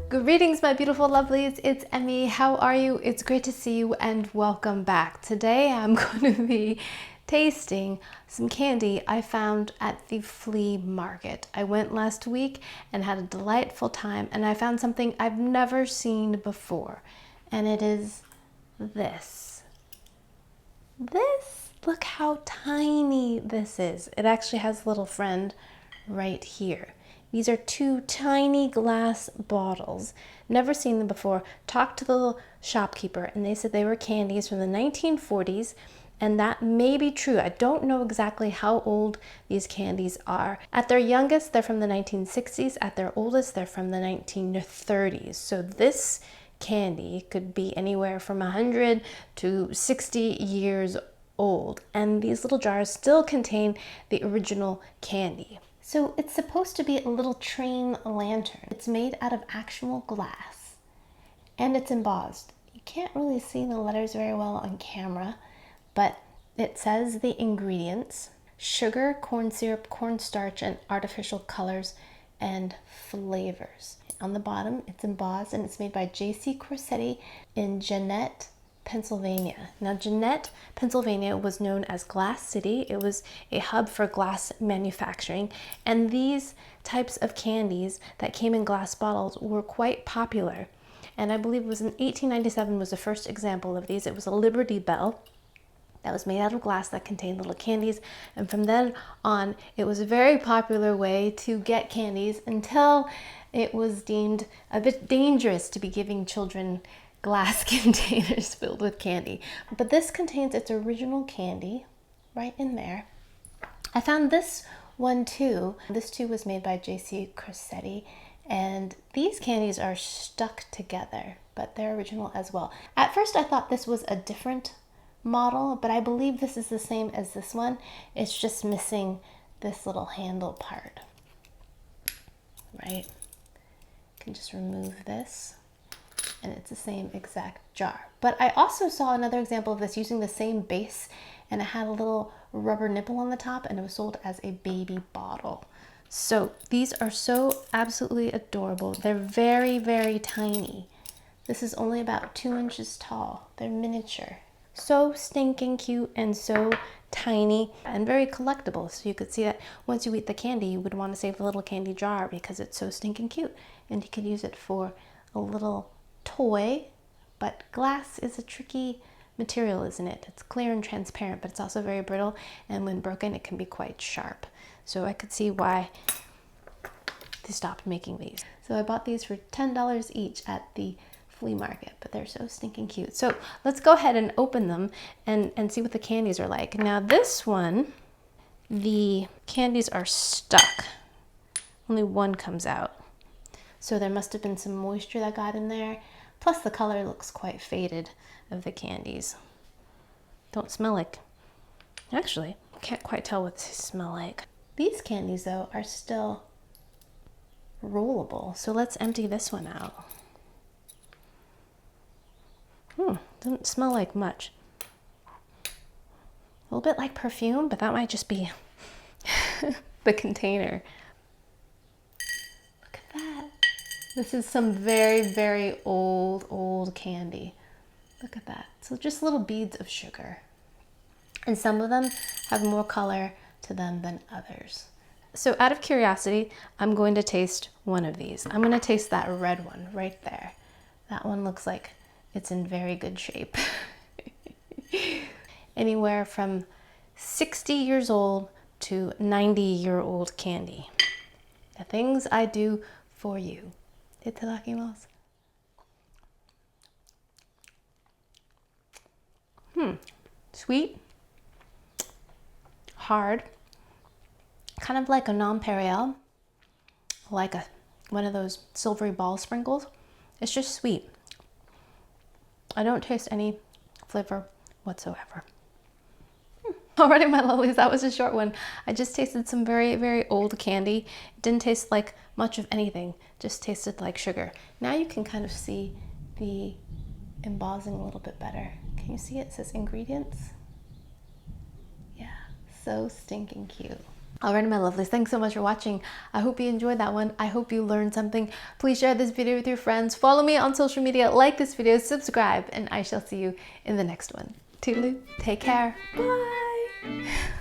Greetings, my beautiful lovelies. It's Emmy. How are you? It's great to see you and welcome back. Today I'm going to be tasting some candy I found at the flea market. I went last week and had a delightful time, and I found something I've never seen before, and it is this. Look how tiny this is. It actually has a little friend right here. These are two tiny glass bottles. Never seen them before. Talked to the little shopkeeper and they said they were candies from the 1940s, and that may be true. I don't know exactly how old these candies are. At their youngest, they're from the 1960s. At their oldest, they're from the 1930s. So this candy could be anywhere from 100 to 60 years old. And these little jars still contain the original candy. So it's supposed to be a little train lantern. It's made out of actual glass and it's embossed. You can't really see the letters very well on camera, but it says the ingredients: sugar, corn syrup, cornstarch, and artificial colors and flavors. On the bottom, it's embossed and it's made by J.C. Corsetti in Jeannette, Pennsylvania. Now, Jeannette, Pennsylvania was known as Glass City. It was a hub for glass manufacturing, and these types of candies that came in glass bottles were quite popular. And I believe it was in 1897 was the first example of these. It was a Liberty Bell that was made out of glass that contained little candies, and from then on it was a very popular way to get candies until it was deemed a bit dangerous to be giving children glass containers filled with candy. But this contains its original candy right in there. I found this one too. This too was made by J.C. Corsetti, and these candies are stuck together, but they're original as well. At first I thought this was a different model, but I believe this is the same as this one. It's just missing this little handle part, right? You can just remove this and it's the same exact jar. But I also saw another example of this using the same base, and it had a little rubber nipple on the top, and it was sold as a baby bottle. So these are so absolutely adorable. They're very, very tiny. This is only about 2 inches tall. They're miniature. So stinking cute and so tiny and very collectible. So you could see that once you eat the candy, you would want to save the little candy jar because it's so stinking cute. And you could use it for a little toy. But glass is a tricky material, isn't it? It's clear and transparent, but it's also very brittle, and when broken it can be quite sharp. So I could see why they stopped making these. So I bought these for $10 each at the flea market, but they're so stinking cute. So let's go ahead and open them and see what the candies are like. Now this one, the candies are stuck. Only one comes out. So there must have been some moisture that got in there. Plus the color looks quite faded of the candies. Don't smell like, actually, can't quite tell what they smell like. These candies though are still rollable. So let's empty this one out. Doesn't smell like much. A little bit like perfume, but that might just be the container. Look at that. This is some very, very old candy. Look at that. So just little beads of sugar. And some of them have more color to them than others. So out of curiosity, I'm going to taste one of these. I'm going to taste that red one right there. That one looks like it's in very good shape. Anywhere from 60 years old to 90-year-old candy. The things I do for you. Itadakimasu. Sweet, hard, kind of like a nonpareil, like one of those silvery ball sprinkles. It's just sweet. I don't taste any flavor whatsoever. Alrighty, my lovelies, that was a short one. I just tasted some very, very old candy. It didn't taste like much of anything, just tasted like sugar. Now you can kind of see the embossing a little bit better. Can you see it? It says ingredients. Yeah. so stinking cute. Alright, my lovelies, thanks so much for watching. I hope you enjoyed that one. I hope you learned something. Please share this video with your friends. Follow me on social media, like this video, subscribe, and I shall see you in the next one. Toodaloo, take care, bye!